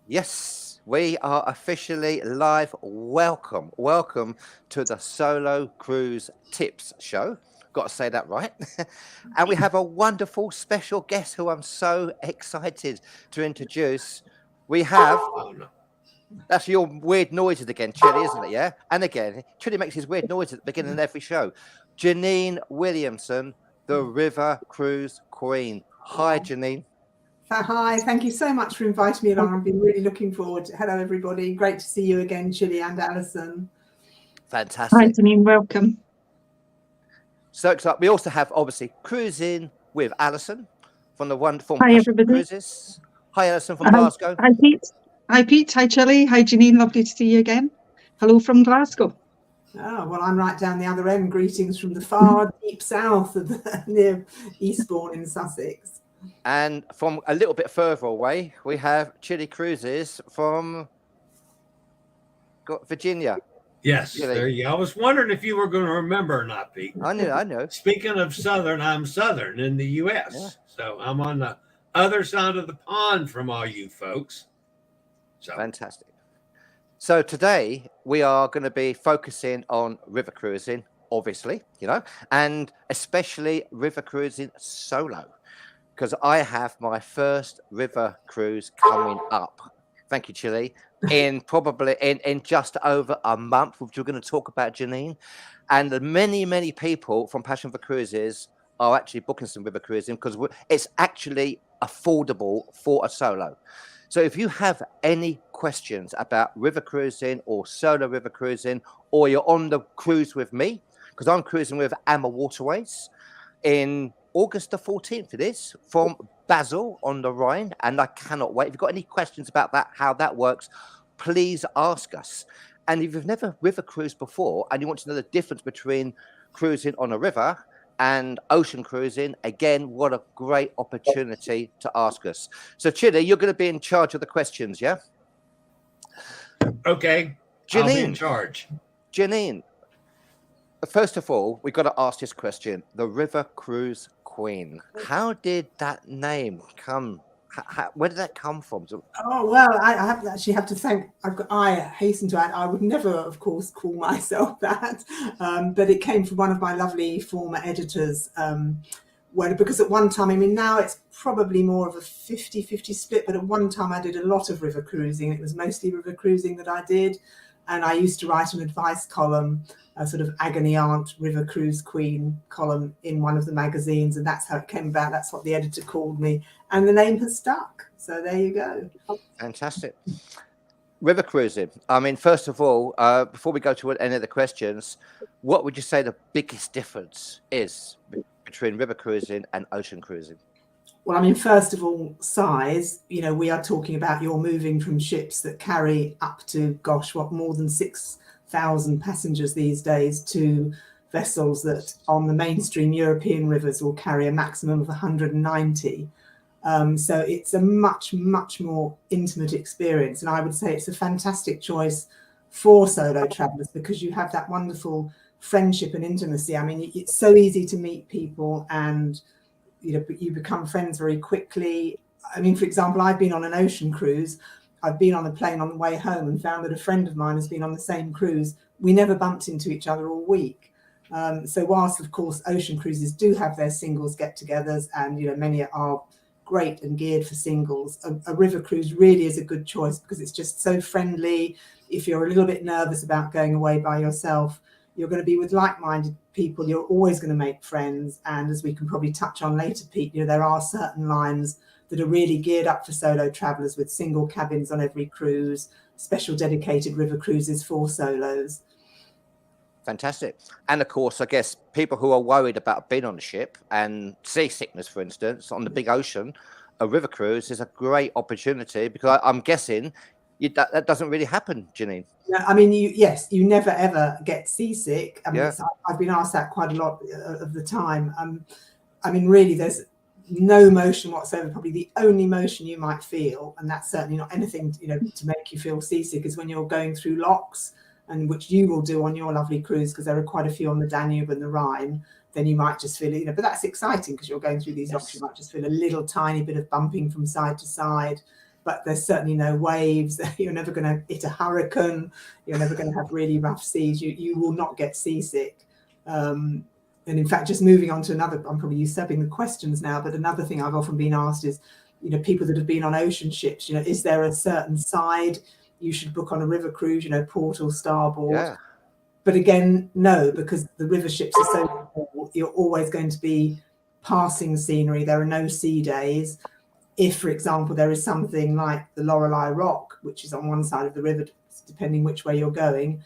Yes, we are officially live. Welcome to the Solo Cruise Tips Show. Got to say that right. And we have a wonderful special guest who I'm so excited to introduce. We have, Oh no. that's your weird noises again, Chili, isn't it? Yeah. And again, Chili makes his weird noises at the beginning of every show. Jeannine Williamson, the River Cruise Queen. Hi, Jeannine. Hi, thank you so much for inviting me along. I've been really looking forward to hello everybody. Great to see you again, Chili and Alison. Fantastic. Hi, Jeannine, welcome. So excited. We also have obviously cruising with Alison from the wonderful Hi, Passion everybody. Cruises. Hi, Alison from Glasgow. Hi, Pete. Hi, Pete. Hi, Chili. Hi, Jeannine. Lovely to see you again. Hello from Glasgow. Oh, well, I'm right down the other end. Greetings from the far deep south of near Eastbourne in Sussex. And from a little bit further away, we have Chili Cruises from Virginia. Yes, Chili. there you go. I was wondering if you were going to remember or not, Pete. I know. Speaking of Southern, I'm Southern in the U.S. Yeah. So I'm on the other side of the pond from all you folks. So Fantastic. So today we are going to be focusing on river cruising, obviously, and especially river cruising solo, because I have my first river cruise coming up. Thank you, Chili. In probably in just over a month, which we're going to talk about, Jeannine. And the many people from Passion for Cruises are actually booking some river cruising because it's actually affordable for a solo. So if you have any questions about river cruising or solo river cruising, or you're on the cruise with me, because I'm cruising with Amma Waterways in August the 14th, it is, from Basel on the Rhine, and I cannot wait. If you've got any questions about that, how that works, please ask us. And if you've never river cruised before and you want to know the difference between cruising on a river and ocean cruising, again, what a great opportunity to ask us. So, Chili, you're going to be in charge of the questions, yeah? okay, I'll be in charge. Jeannine, first of all, we've got to ask this question. The River Cruise Queen. How did that name come? Where did that come from? Oh, well, I actually have to thank, I hasten to add, I would never, of course, call myself that, but it came from one of my lovely former editors, because at one time, I mean, now it's probably more of a 50-50 split, but at one time I did a lot of river cruising. It was mostly river cruising that I did. And I used to write an advice column, a sort of agony aunt, river cruise queen column in one of the magazines. And that's how it came about. That's what the editor called me. And the name has stuck. So there you go. Fantastic. River cruising. I mean, first of all, before we go to any of the questions, what would you say the biggest difference is between river cruising and ocean cruising? Well, I mean, first of all, size. We are talking about you're moving from ships that carry up to, more than 6,000 passengers these days to vessels that on the mainstream European rivers will carry a maximum of 190. So it's a much more intimate experience. And I would say it's a fantastic choice for solo travelers because you have that wonderful friendship and intimacy. I mean, it's so easy to meet people and you become friends very quickly. I mean, for example, I've been on an ocean cruise. I've been on a plane on the way home and found that a friend of mine has been on the same cruise. We never bumped into each other all week. So whilst, of course, ocean cruises do have their singles get-togethers and, many are great and geared for singles, a river cruise really is a good choice because it's just so friendly. If you're a little bit nervous about going away by yourself, you're going to be with like-minded people. You're always going to make friends. And as we can probably touch on later, Pete, there are certain lines that are really geared up for solo travelers with single cabins on every cruise, special dedicated river cruises for solos. Fantastic. And of course, I guess people who are worried about being on a ship and seasickness, for instance, on the big ocean, a river cruise is a great opportunity because I'm guessing that doesn't really happen, Jeannine. Yeah, I mean, you never ever get seasick. I mean, Yeah. I've been asked that quite a lot of the time. I mean, really, there's no motion whatsoever. Probably the only motion you might feel, and that's certainly not anything, to make you feel seasick, is when you're going through locks, and which you will do on your lovely cruise because there are quite a few on the Danube and the Rhine. Then you might just feel, but that's exciting because you're going through these locks. You might just feel a little tiny bit of bumping from side to side. but there's certainly no waves. You're never going to hit a hurricane. You're never going to have really rough seas. You will not get seasick. And in fact, just moving on to another, I'm probably usurping the questions now, but another thing I've often been asked is, you know, people that have been on ocean ships, you know, is there a certain side you should book on a river cruise, you know, port or starboard? Yeah. But again, no, because the river ships are so small, you're always going to be passing scenery. There are no sea days. If, for example, there is something like the Lorelei Rock, which is on one side of the river, depending which way you're going,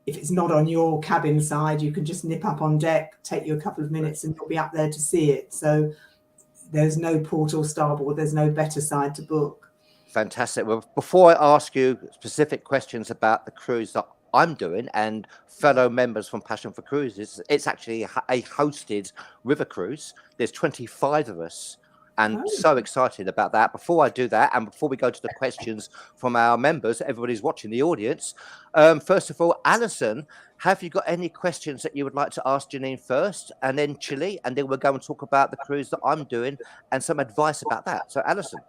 if it's not on your cabin side, you can just nip up on deck, take you a couple of minutes, and you'll be up there to see it. So there's no port or starboard. There's no better side to book. Fantastic. Well, before I ask you specific questions about the cruise that I'm doing and fellow members from Passion for Cruises, it's actually a hosted river cruise. There's 25 of us, and so excited about that. Before I do that, and before we go to the questions from our members, everybody's watching the audience. First of all, Alison, have you got any questions that you would like to ask Jeannine first, and then Chile, and then we'll go and talk about the cruise that I'm doing and some advice about that. So, Alison.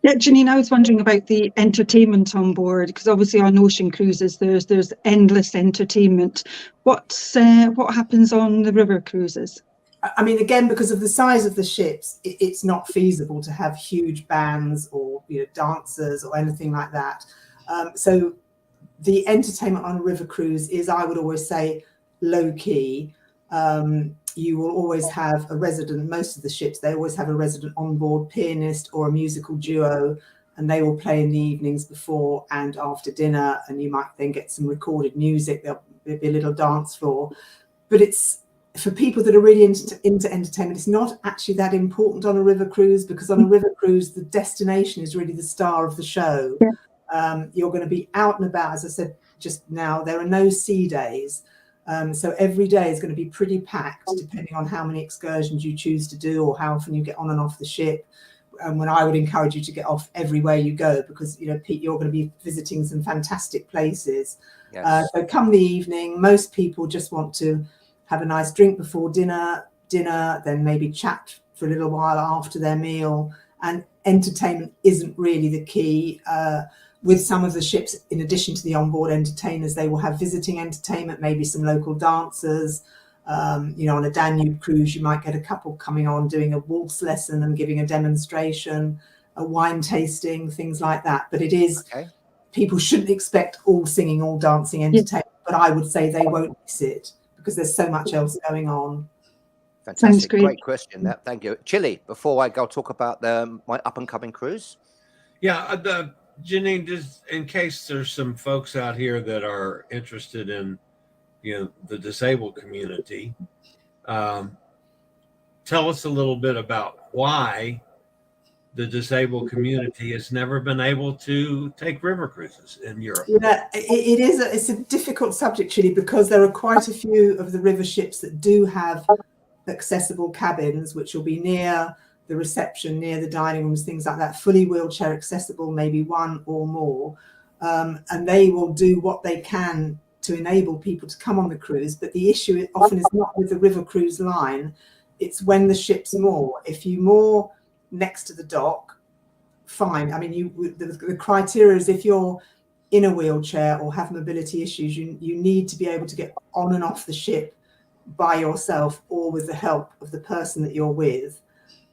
Yeah, Jeannine, I was wondering about the entertainment on board, because obviously on ocean cruises there's endless entertainment. What happens on the river cruises? I mean, again, because of the size of the ships, it's not feasible to have huge bands or, you know, dancers or anything like that. So the entertainment on a river cruise is, I would always say, low key. You will always have a resident, most of the ships, they always have a resident onboard pianist or a musical duo, and they will play in the evenings before and after dinner, and you might then get some recorded music. There'll be a little dance floor. But it's, for people that are really into entertainment, it's not actually that important on a river cruise, because on a river cruise, the destination is really the star of the show. Yeah. You're going to be out and about, as I said just now, there are no sea days. So every day is going to be pretty packed, depending on how many excursions you choose to do or how often you get on and off the ship. And when I would encourage you to get off everywhere you go, because, you know, Pete, you're going to be visiting some fantastic places. Yes. So come the evening, most people just want to have a nice drink before dinner, then maybe chat for a little while after their meal. And entertainment isn't really the key. With some of the ships, in addition to the onboard entertainers, they will have visiting entertainment, maybe some local dancers. You know, on a Danube cruise, you might get a couple coming on doing a waltz lesson and giving a demonstration, a wine tasting, things like that. But it is, people shouldn't expect all singing, all dancing entertainment, but I would say they won't miss it because there's so much else going on. Fantastic. Great question. Thank you. Chile, before I go talk about my up and coming cruise. Yeah, Jeannine, just in case there's some folks out here that are interested in, you know, the disabled community, tell us a little bit about why the disabled community has never been able to take river cruises in Europe. Yeah, it's a difficult subject, Chile, because there are quite a few of the river ships that do have accessible cabins, which will be near the reception, near the dining rooms, things like that, fully wheelchair accessible, maybe one or more. And they will do what they can to enable people to come on the cruise. But the issue often is not with the river cruise line, it's when the ship's moor. If you moor next to the dock, fine. I mean, the criteria is if you're in a wheelchair or have mobility issues, you need to be able to get on and off the ship by yourself or with the help of the person that you're with.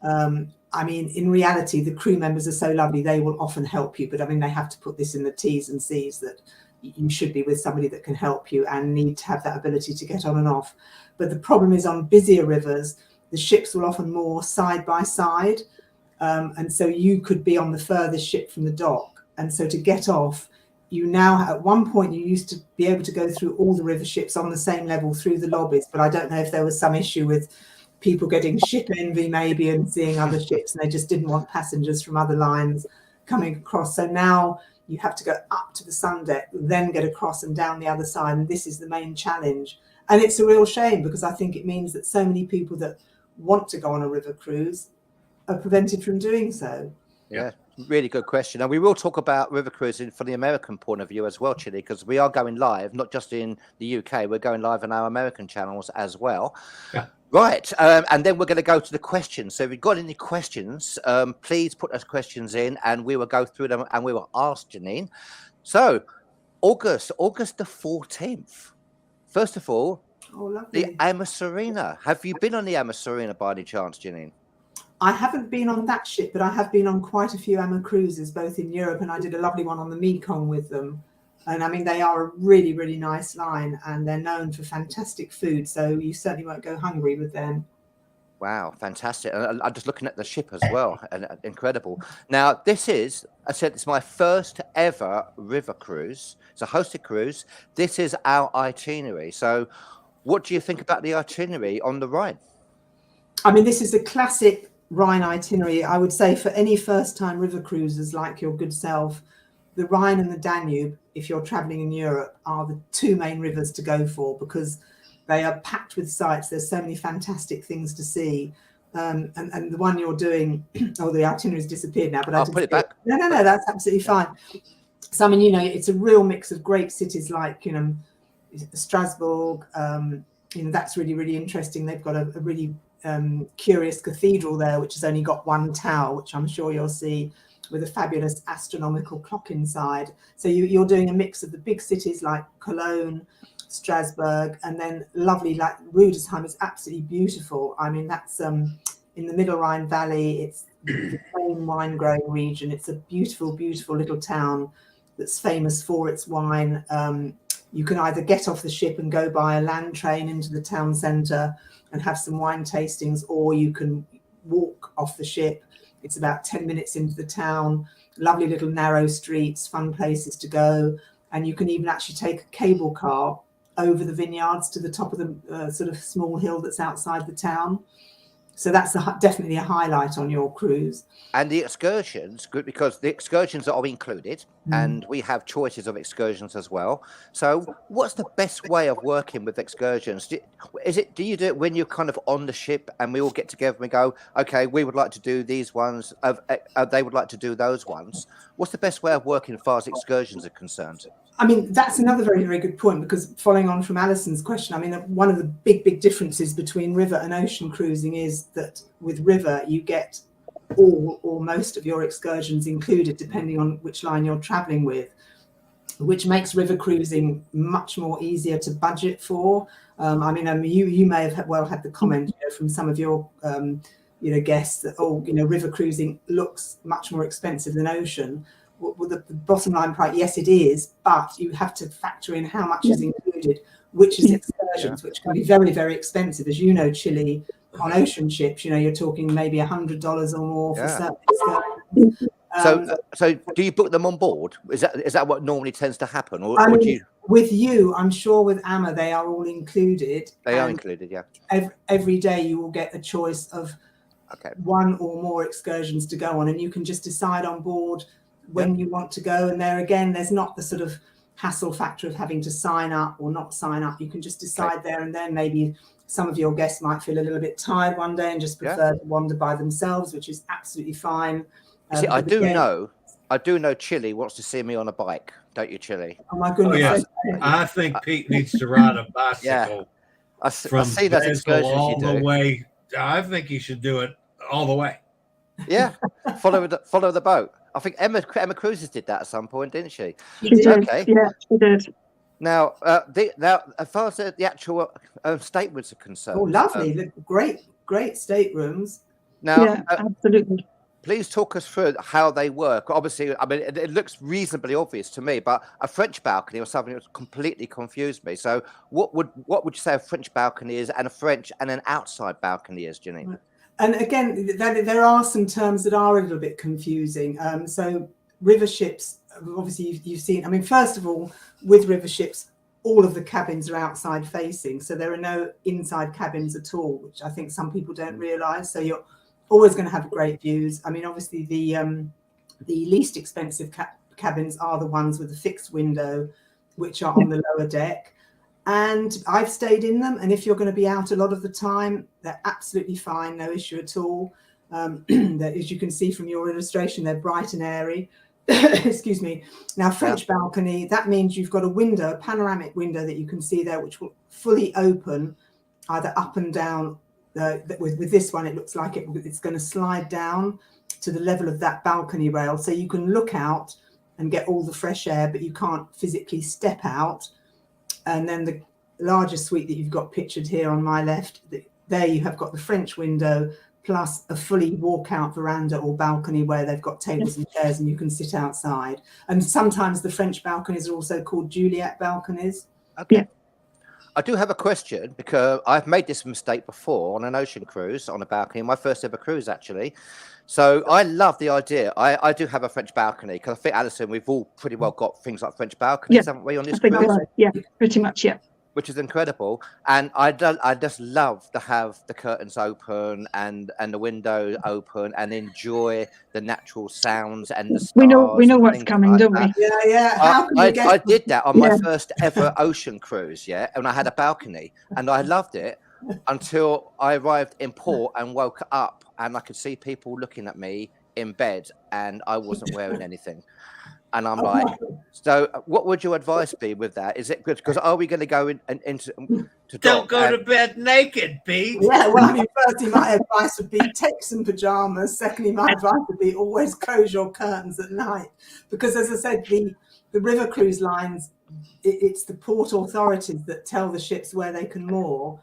I mean, in reality, the crew members are so lovely, they will often help you. But I mean, they have to put this in the T's and C's that you should be with somebody that can help you and need to have that ability to get on and off. But the problem is on busier rivers, the ships will often moor side by side. And so you could be on the furthest ship from the dock. And so to get off, you now, at one point, you used to be able to go through all the river ships on the same level through the lobbies. But I don't know if there was some issue with people getting ship envy maybe and seeing other ships, and they just didn't want passengers from other lines coming across. So now you have to go up to the sun deck, then get across and down the other side. And this is the main challenge. And it's a real shame, because I think it means that so many people that want to go on a river cruise are prevented from doing so. Yeah, Really good question. And we will talk about river cruising from the American point of view as well, Chile, because we are going live, not just in the UK, we're going live on our American channels as well. Yeah. Right. And then we're going to go to the questions. So if you've got any questions, please put those questions in and we will go through them and we will ask Jeannine. So August the 14th. First of all, the Amasarina. Have you been on the Amasarina by any chance, Jeannine? I haven't been on that ship, but I have been on quite a few Ama cruises, both in Europe, and I did a lovely one on the Mekong with them. And I mean, they are a really, really nice line, and they're known for fantastic food. So you certainly won't go hungry with them. Wow, fantastic. And I'm just looking at the ship as well, and incredible. Now, this is, I said, it's my first ever river cruise. It's a hosted cruise. This is our itinerary. So what do you think about the itinerary on the Rhine? I mean, this is a classic Rhine itinerary. I would say for any first-time river cruisers like your good self, the Rhine and the Danube, if you're traveling in Europe, are the two main rivers to go for because they are packed with sights. There's so many fantastic things to see. And the one you're doing, the itinerary's disappeared now, but I'll put it back. No, that's absolutely fine. So, I mean, you know, it's a real mix of great cities like, you know, Strasbourg, you know, that's really, really interesting. They've got a really curious cathedral there, which has only got one tower, which I'm sure you'll see, with a fabulous astronomical clock inside. So you're doing a mix of the big cities like Cologne, Strasbourg, and then lovely, like Rudesheim is absolutely beautiful. I mean, that's in the Middle Rhine Valley. It's the main wine growing region. It's a beautiful, beautiful little town that's famous for its wine. You can either get off the ship and go by a land train into the town centre and have some wine tastings, or you can walk off the ship. It's about 10 minutes into the town, lovely little narrow streets, fun places to go. And you can even actually take a cable car over the vineyards to the top of the sort of small hill that's outside the town. So that's definitely a highlight on your cruise. And the excursions, good, because the excursions are included and we have choices of excursions as well. So what's the best way of working with excursions? Do you do it when you're kind of on the ship and we all get together and we go, okay, we would like to do these ones, they would like to do those ones. What's the best way of working as far as excursions are concerned? I mean, that's another very, very good point, because following on from Alison's question, I mean, one of the big, big differences between river and ocean cruising is that with river, you get all or most of your excursions included, depending on which line you're traveling with, which makes river cruising much more easier to budget for. I mean, you may have had the comment, you know, from some of your guests that, river cruising looks much more expensive than ocean. Well, the bottom line price, yes, it is, but you have to factor in how much is included, which is excursions, which can be very, very expensive. As you know, Chile, on ocean ships, you know, you're talking maybe $100 or more for certain excursions. So do you book them on board? Is that what normally tends to happen? Or I mean, do you... With you, I'm sure with Ama, they are all included. They are included, yeah. Every day you will get a choice of one or more excursions to go on, and you can just decide on board when you want to go. And there again, there's not the sort of hassle factor of having to sign up or not sign up. You can just decide there and then. Maybe some of your guests might feel a little bit tired one day and just prefer to wander by themselves, which is absolutely fine. See, I do know Chile wants to see me on a bike, don't you, Chile? Oh my goodness! Oh, yes. I think Pete needs to ride a bicycle. From I see those excursions all you do. the way. I think he should do it all the way. Yeah, follow the boat. I think Emma Cruises did that at some point, didn't she? She did. Okay. Yeah, she did. Now, as far as the actual statements are concerned. Oh, lovely! Great staterooms. Now, absolutely. Please talk us through how they work. Obviously, I mean, it looks reasonably obvious to me, but a French balcony or something that's completely confused me. So, what would you say a French balcony is, and an outside balcony is, Jeannine? Right. And again, there are some terms that are a little bit confusing. So river ships, obviously you've seen, I mean, first of all, with river ships, all of the cabins are outside facing. So there are no inside cabins at all, which I think some people don't realise. So you're always going to have great views. I mean, obviously the least expensive cabins are the ones with a fixed window, which are on the lower deck. And I've stayed in them, and if you're going to be out a lot of the time, they're absolutely fine, no issue at all. That, as you can see from your illustration, they're bright and airy. Excuse me. Now, French balcony, that means you've got a window, a panoramic window that you can see there, which will fully open either up and down. With this one, it looks like it's going to slide down to the level of that balcony rail. So you can look out and get all the fresh air, but you can't physically step out. And then the larger suite that you've got pictured here on my left, there you have got the French window plus a fully walkout veranda or balcony where they've got tables and chairs and you can sit outside. And sometimes the French balconies are also called Juliet balconies. Okay. Yeah. I do have a question because I've made this mistake before on an ocean cruise on a balcony, my first ever cruise actually. So I love the idea. I do have a French balcony because I think, Alison, we've all pretty well got things like French balconies, haven't we, on this cruise? Yeah, pretty much, yeah. Which is incredible. And I just love to have the curtains open and the window open and enjoy the natural sounds and the stars. We know what's coming, don't we? Yeah, yeah. How can you I did that on my first ever ocean cruise, and I had a balcony and I loved it until I arrived in port and woke up and I could see people looking at me in bed and I wasn't wearing anything. And I'm like, so what would your advice be with that? Is it good? Because are we going to go into Don't go to bed naked, Pete. Yeah, well, I mean, firstly, my advice would be take some pajamas. Secondly, my advice would be always close your curtains at night. Because as I said, the river cruise lines, it's the port authorities that tell the ships where they can moor.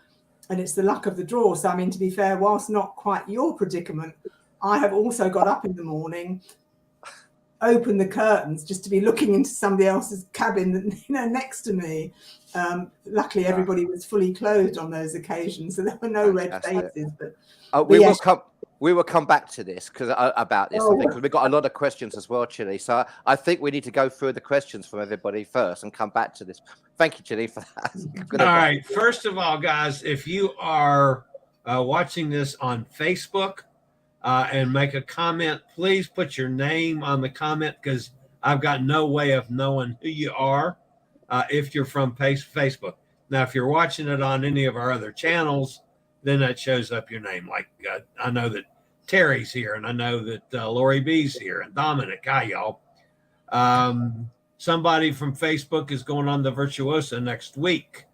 And it's the luck of the draw. So, I mean, to be fair, whilst not quite your predicament, I have also got up in the morning, open the curtains just to be looking into somebody else's cabin, next to me. Luckily, everybody was fully clothed on those occasions, so there were no red faces. But we will come back to this about this, because we've got a lot of questions as well, Chile. So I think we need to go through the questions from everybody first and come back to this. Thank you, Chile, for that. All right. First of all, guys, if you are watching this on Facebook, and make a comment, please put your name on the comment because I've got no way of knowing who you are if you're from Facebook. Now, if you're watching it on any of our other channels, then that shows up your name. Like I know that Terry's here, and I know that Lori B's here, and Dominic. Hi, y'all. Somebody from Facebook is going on the Virtuosa next week.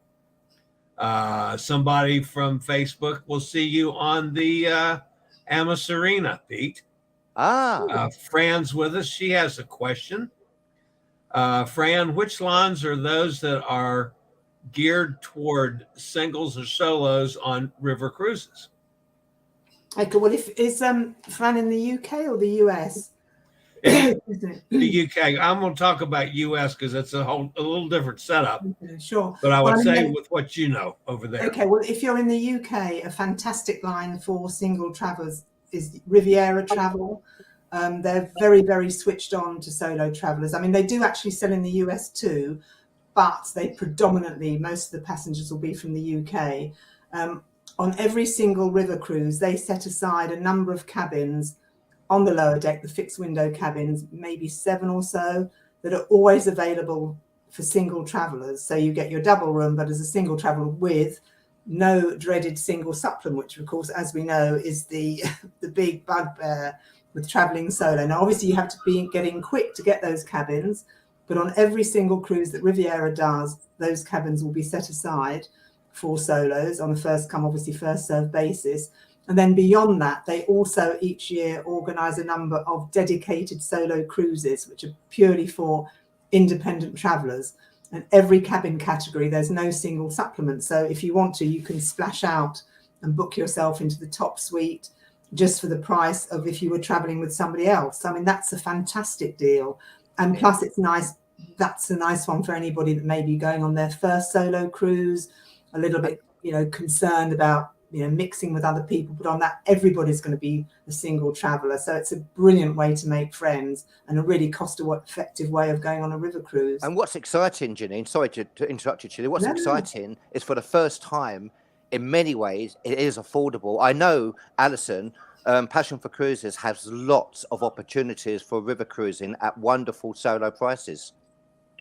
Somebody from Facebook will see you on the Amasarina, Pete. Fran's with us. She has a question. Fran, which lines are those that are geared toward singles or solos on river cruises? Okay, well, is Fran in the UK or the US? The UK. I'm going to talk about US because it's a little different setup. Okay, sure. But I would say with what you know over there. Okay, well, if you're in the UK, a fantastic line for single travelers is Riviera Travel. They're very, very switched on to solo travelers. I mean, they do actually sell in the US too, but they predominantly, most of the passengers will be from the UK. On every single river cruise, they set aside a number of cabins on the lower deck, the fixed window cabins, maybe 7 or so, that are always available for single travelers. So you get your double room, but as a single traveler with no dreaded single supplement, which of course, as we know, is the big bugbear with traveling solo. Now, obviously you have to be getting quick to get those cabins, but on every single cruise that Riviera does, those cabins will be set aside for solos on a first come, obviously first served basis. And then beyond that, they also each year organise a number of dedicated solo cruises, which are purely for independent travellers. And every cabin category, there's no single supplement. So if you want to, you can splash out and book yourself into the top suite just for the price of if you were travelling with somebody else. I mean, that's a fantastic deal. And plus it's nice. That's a nice one for anybody that may be going on their first solo cruise, a little bit, concerned about, mixing with other people, but on that, everybody's going to be a single traveller. So it's a brilliant way to make friends and a really cost-effective way of going on a river cruise. And what's exciting, Jeannine, sorry to interrupt you, Chile, what's exciting is for the first time, in many ways, it is affordable. I know, Alison, Passion for Cruises has lots of opportunities for river cruising at wonderful solo prices.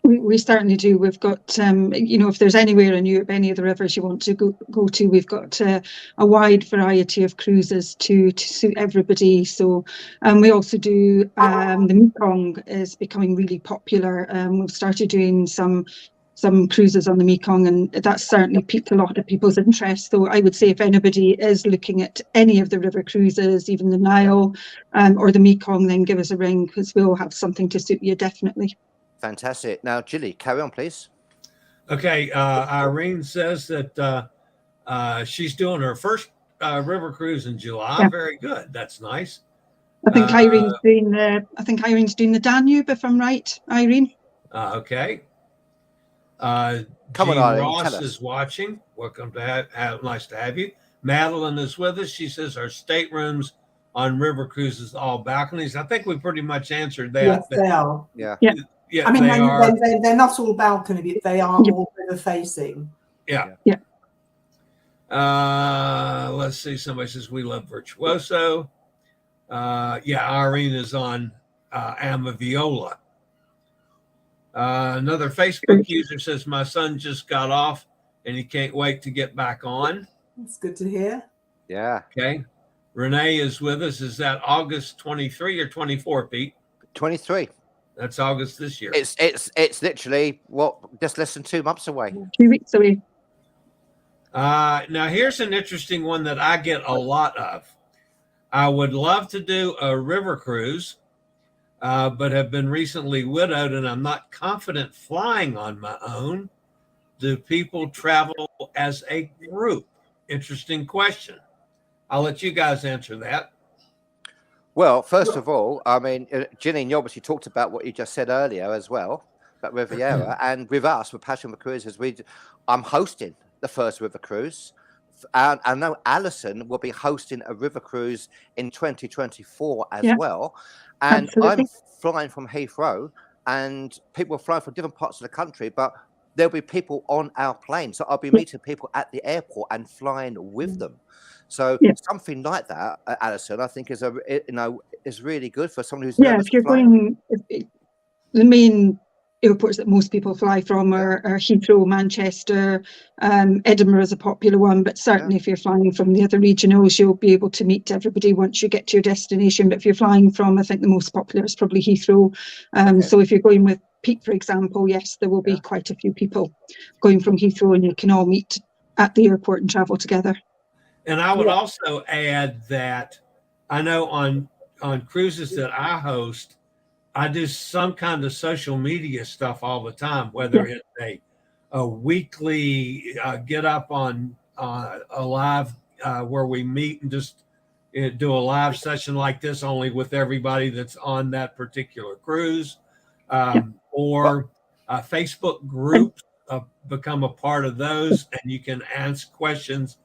We certainly do. We've got, if there's anywhere in Europe, any of the rivers you want to go to, we've got a wide variety of cruises to suit everybody. So we also do, the Mekong is becoming really popular. We've started doing some cruises on the Mekong, and that's certainly piqued a lot of people's interest. So I would say if anybody is looking at any of the river cruises, even the Nile or the Mekong, then give us a ring, because we'll have something to suit you, definitely. Fantastic. Now, Julie, carry on, please. Okay. Irene says that she's doing her first river cruise in July. Yeah. Very good. That's nice. I think Irene's doing the Danube, if I'm right, Irene. Okay. Come Jean on, Irene, Ross tell us. is watching. Welcome to nice to have you. Madeline is with us. She says our staterooms on river cruises all balconies. I think we pretty much answered that. Yes, they are. Yeah. Yeah, I mean, they are. they're not all balcony, but they are all river facing. Yeah. Let's see. Somebody says we love Virtuoso. Irene is on Amaviola. Another Facebook user says my son just got off and he can't wait to get back on. That's good to hear. Yeah. Okay. Renee is with us. Is that August 23 or 24, Pete? 23. That's August this year. It's literally just less than 2 months away. 2 weeks away. Now here's an interesting one that I get a lot of. I would love to do a river cruise, but have been recently widowed and I'm not confident flying on my own. Do people travel as a group? Interesting question. I'll let you guys answer that. Well, first of all, I mean, Jeannine, you obviously talked about what you just said earlier as well, about Riviera. And with us, with Passion for Cruises, I'm hosting the first river cruise. And I know Alison will be hosting a river cruise in 2024 as well. And absolutely. I'm flying from Heathrow, and people are flying from different parts of the country, but there'll be people on our plane. So I'll be meeting people at the airport and flying with them. So something like that, Alison, I think is really good for someone who's nervous if you're flying. the main airports that most people fly from are Heathrow, Manchester, Edinburgh is a popular one, but certainly if you're flying from the other regionals, you'll be able to meet everybody once you get to your destination. But if you're flying from, I think the most popular is probably Heathrow. So if you're going with Pete, for example, yes, there will be quite a few people going from Heathrow, and you can all meet at the airport and travel together. And I would also add that I know on cruises that I host, I do some kind of social media stuff all the time, whether it's a weekly get up on a live where we meet and just do a live session like this, only with everybody that's on that particular cruise, or Facebook groups, become a part of those, and you can ask questions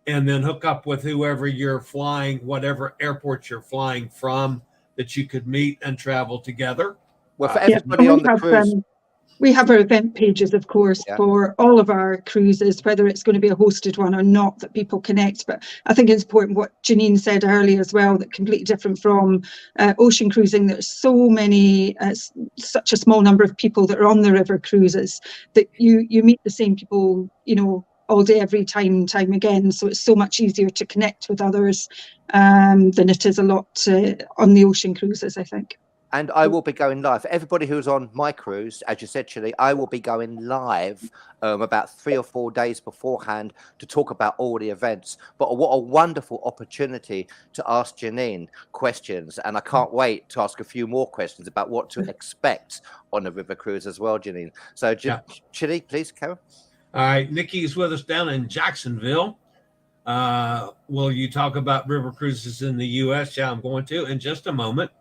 and then hook up with whoever you're flying, whatever airport you're flying from, that you could meet and travel together. Well, for everybody on the cruise. We have our event pages, of course, for all of our cruises, whether it's going to be a hosted one or not, that people connect. But I think it's important what Jeannine said earlier as well, that completely different from ocean cruising. There's so many, such a small number of people that are on the river cruises that you meet the same people, all day, every time again. So it's so much easier to connect with others than it is a lot on the ocean cruises, I think. And I will be going live. For everybody who's on my cruise, as you said, Chile, I will be going live about 3 or 4 days beforehand to talk about all the events. But what a wonderful opportunity to ask Jeannine questions. And I can't wait to ask a few more questions about what to expect on the river cruise as well, Jeannine. So, Chile, please, Karen. All right. Nikki's with us down in Jacksonville. Will you talk about river cruises in the U.S.? Yeah, I'm going to in just a moment.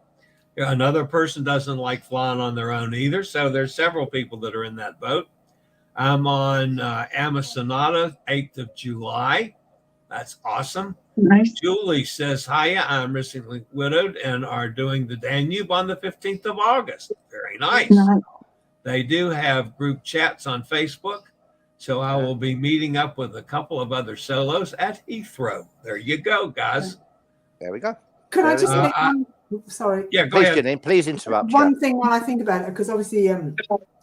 Another person doesn't like flying on their own either. So there's several people that are in that boat. I'm on Amasonata, 8th of July. That's awesome. Nice. Julie says, hiya, I'm recently widowed and are doing the Danube on the 15th of August. Very nice. They do have group chats on Facebook. So I will be meeting up with a couple of other solos at Heathrow. There you go, guys. There we go. Can I just make one? Sorry. Yeah, go please, ahead. Jeannine, please interrupt. One thing while I think about it, because obviously,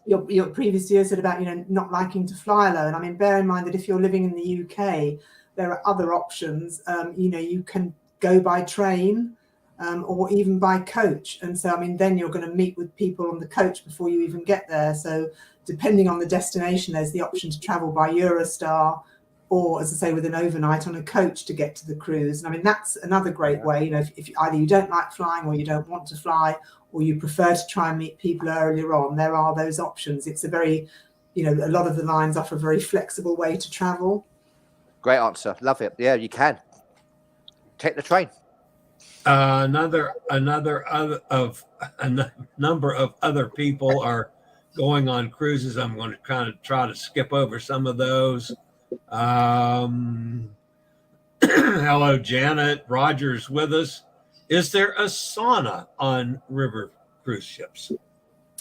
your previous year said about, not liking to fly alone. I mean, bear in mind that if you're living in the UK, there are other options. You can go by train or even by coach. And so, I mean, then you're going to meet with people on the coach before you even get there. So depending on the destination, there's the option to travel by Eurostar or, as I say, with an overnight on a coach to get to the cruise. And I mean, that's another great way. If either you don't like flying or you don't want to fly, or you prefer to try and meet people earlier on, there are those options. It's a very, a lot of the lines offer a very flexible way to travel. Great answer. Love it. Yeah, you can. Take the train. A number of other people are going on cruises. I'm going to kind of try to skip over some of those. Hello, Janet. Roger's with us. Is there a sauna on river cruise ships?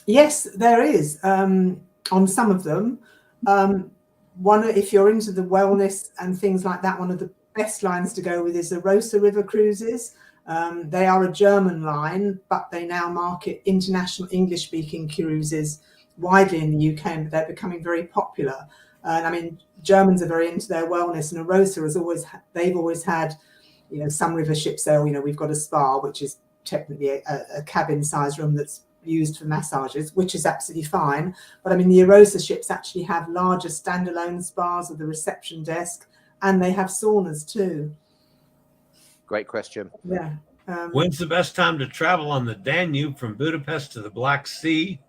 Yes, there is. On some of them. If you're into the wellness and things like that, one of the best lines to go with is the Rosa River Cruises. They are a German line, but they now market international English-speaking cruises widely in the UK, and they're becoming very popular. And I mean, Germans are very into their wellness, and Arosa they've always had, some river ships there. We've got a spa, which is technically a cabin-sized room that's used for massages, which is absolutely fine. But I mean, the Arosa ships actually have larger standalone spas with a reception desk, and they have saunas too. Great question. Yeah. When's the best time to travel on the Danube from Budapest to the Black Sea?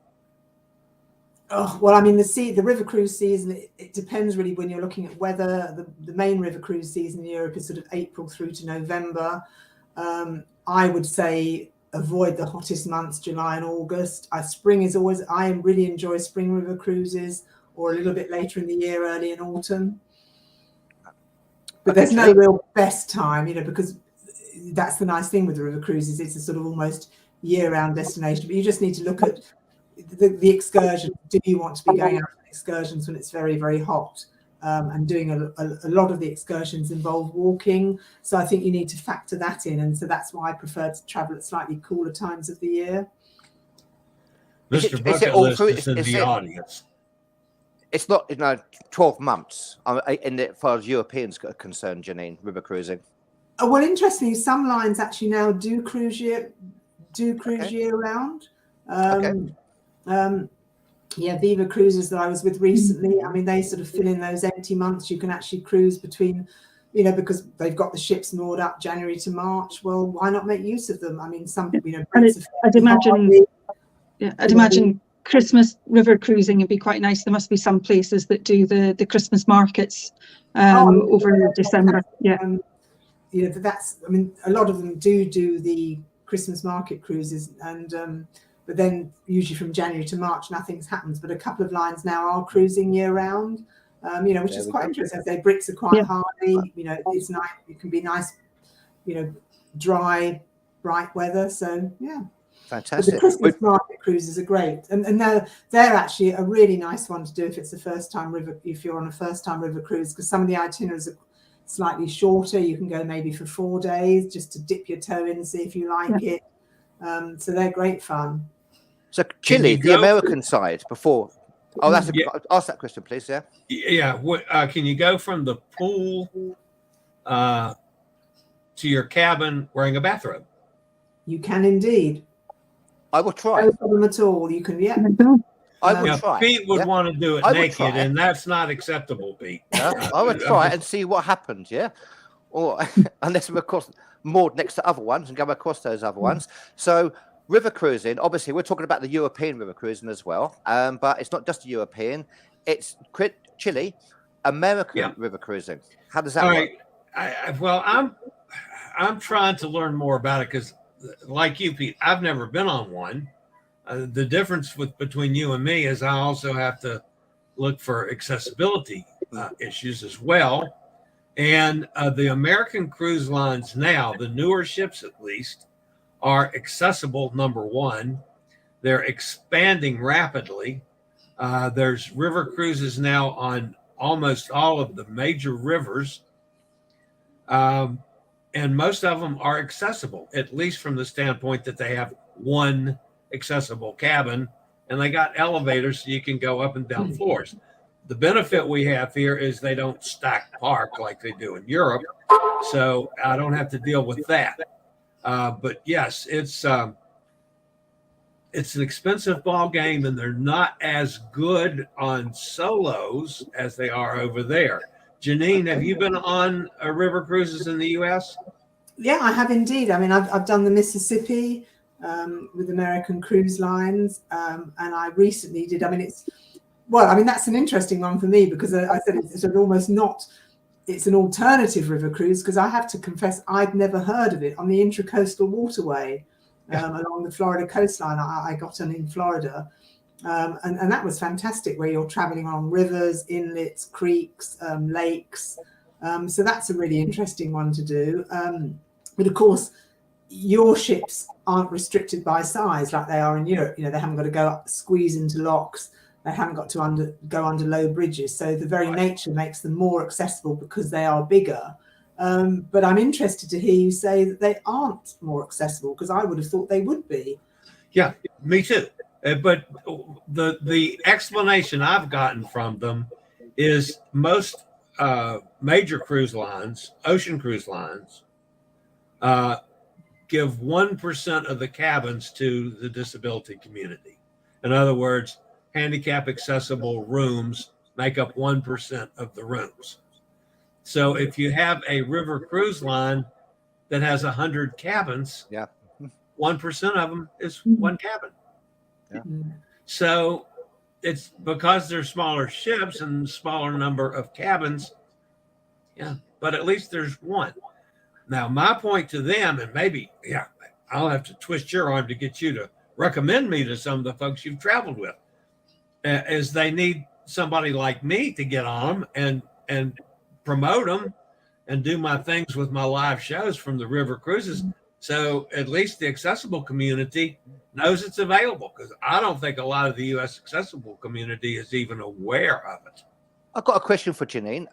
Oh, well, I mean, the river cruise season, it depends really when you're looking at weather. The main river cruise season in Europe is sort of April through to November. I would say avoid the hottest months, July and August. Spring is always, I really enjoy spring river cruises, or a little bit later in the year, early in autumn. But there's no real best time, because that's the nice thing with the river cruises. It's a sort of almost year-round destination, but you just need to look at the excursion. Do you want to be going out on excursions when it's very, very hot? And doing a lot of the excursions involve walking. So I think you need to factor that in. And so that's why I prefer to travel at slightly cooler times of the year. Mr. Bucket List is in the audience. It's not, 12 months as far as Europeans are concerned, Jeannine, river cruising. Well, interestingly, some lines actually now do cruise year round. Viva Cruises that I was with recently, I mean, they sort of fill in those empty months. You can actually cruise between, because they've got the ships moored up January to March. Well, why not make use of them? I mean, some, I'd imagine Christmas river cruising would be quite nice. There must be some places that do the Christmas markets over December. That's, I mean, a lot of them do the Christmas market cruises, and but then usually from January to March nothing happens. But a couple of lines now are cruising year round, which is quite interesting. The Brits are quite hardy. It's nice. It can be nice, dry, bright weather. So yeah. Fantastic. But the Christmas market cruises are great, and they're actually a really nice one to do if it's a first-time river. If you're on a first-time river cruise, because some of the itineraries are slightly shorter. You can go maybe for 4 days just to dip your toe in and see if you like it. So they're great fun. So Chile, the American side, before. Oh, ask that question, please. Yeah. Yeah. Can you go from the pool to your cabin wearing a bathrobe? You can indeed. I will try. No problem at all. You can, I would try. Pete would want to do it naked, and that's not acceptable, Pete. I would try and see what happens, or unless we're, of course, moored next to other ones and go across those other ones. So river cruising, obviously, we're talking about the European river cruising as well, but it's not just European. It's Chile, American river cruising. How does that work? Well, I'm trying to learn more about it because, like you, Pete, I've never been on one. The difference between you and me is I also have to look for accessibility issues as well. And the American cruise lines now, the newer ships at least, are accessible, number one. They're expanding rapidly. There's river cruises now on almost all of the major rivers. And most of them are accessible, at least from the standpoint that they have one accessible cabin and they got elevators so you can go up and down floors. The benefit we have here is they don't stack park like they do in Europe, so I don't have to deal with that. But yes, it's an expensive ball game, and they're not as good on solos as they are over there. Jeannine, have you been on river cruises in the U.S.? Yeah, I have indeed. I mean, I've done the Mississippi with American Cruise Lines, and I recently did. I mean, that's an interesting one for me because I said it's almost not. It's an alternative river cruise because I have to confess I'd never heard of it on the Intracoastal Waterway along the Florida coastline. I got on in Florida, and that was fantastic, where you're traveling on rivers, inlets, creeks, lakes. So that's a really interesting one to do. But of course, your ships aren't restricted by size like they are in Europe. You know, they haven't got to go up, squeeze into locks. They haven't got to go under low bridges. So the very nature makes them more accessible because they are bigger. But I'm interested to hear you say that they aren't more accessible, because I would have thought they would be. Yeah, me too. But the explanation I've gotten from them is most major cruise lines, ocean cruise lines, give 1% of the cabins to the disability community. In other words, handicap accessible rooms make up 1% of the rooms. So if you have a river cruise line that has 100 cabins, 1% of them is one cabin. Yeah. So it's because they're smaller ships and smaller number of cabins. Yeah, but at least there's one. Now, my point to them, and maybe, I'll have to twist your arm to get you to recommend me to some of the folks you've traveled with, is they need somebody like me to get on them and promote them and do my things with my live shows from the river cruises. So at least the accessible community knows it's available, because I don't think a lot of the U.S. accessible community is even aware of it. I've got a question for Jeannine.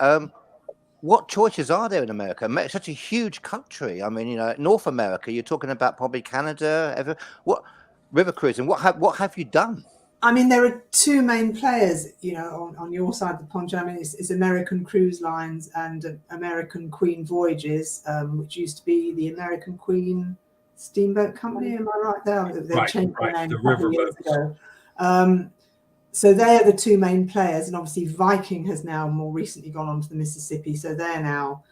What choices are there in America? It's such a huge country. I mean, you know, North America, you're talking about probably Canada. What river cruising? What have you done? I mean, there are two main players, you know, on your side of the pond. I mean, it's American Cruise Lines and American Queen Voyages, which used to be the American Queen Steamboat Company. Am I right there? They changed their name a couple of years ago. So they're the two main players, and obviously Viking has now more recently gone on to the Mississippi, so they're now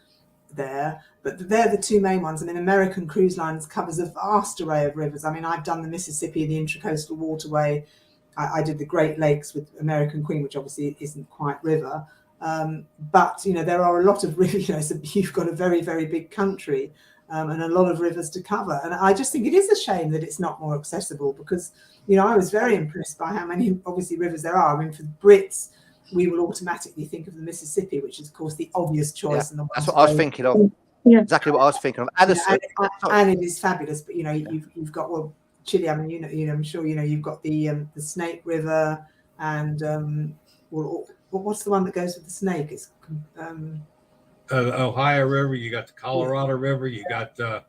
there. But they're the two main ones. I mean, American Cruise Lines covers a vast array of rivers. I mean, I've done the Mississippi, the Intracoastal Waterway. I did the Great Lakes with American Queen, which obviously isn't quite river. But, you know, there are a lot of rivers. You know, so you've got a very, very big country and a lot of rivers to cover. And I just think it is a shame that it's not more accessible, because, you know, I was very impressed by how many, obviously, rivers there are. I mean, for the Brits, we will automatically think of the Mississippi, which is, of course, the obvious choice. Yeah, that's what I was thinking of. Yeah. Exactly what I was thinking of. Addison. And it is fabulous. But, you know, you've got, well, Chile, I mean, you know, I'm sure, you know, you've got the Snake River and what's the one that goes with the snake? It's The Ohio River, you got the Colorado River, you got the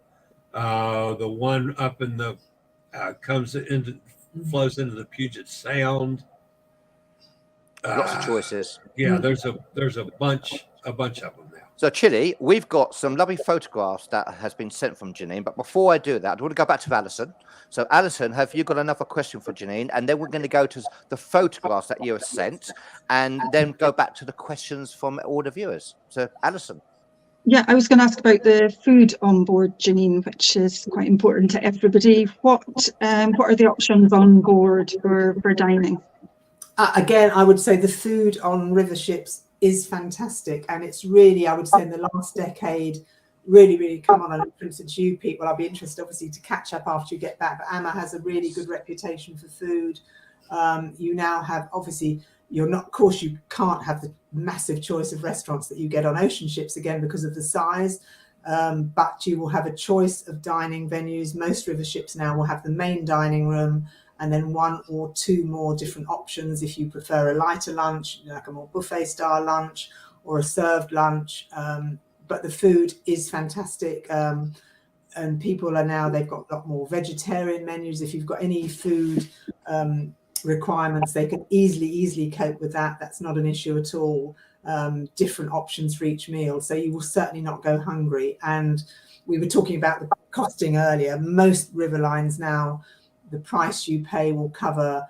one up in the flows into the Puget Sound. Lots of choices. Yeah, there's a bunch of them now. So Chile, we've got some lovely photographs that has been sent from Jeannine. But before I do that, I want to go back to Alison. So Alison, have you got another question for Jeannine? And then we're going to go to the photographs that you have sent, and then go back to the questions from all the viewers. So Alison. Yeah, I was going to ask about the food on board, Jeannine, which is quite important to everybody. What are the options on board for dining? Again, I would say the food on river ships is fantastic, and it's really, I would say, in the last decade, really come on. And for instance, you, Pete, well, I'll be interested, obviously, to catch up after you get back. But AMA has a really good reputation for food. You now have, obviously, of course, you can't have the massive choice of restaurants that you get on ocean ships, again, because of the size. But you will have a choice of dining venues. Most river ships now will have the main dining room, and then one or two more different options if you prefer a lighter lunch, like a more buffet style lunch or a served lunch. But the food is fantastic. And people are now, they've got a lot more vegetarian menus. If you've got any food requirements, they can easily cope with that. That's not an issue at all. Different options for each meal, so you will certainly not go hungry. And we were talking about the costing earlier. Most river lines now, the price you pay will cover,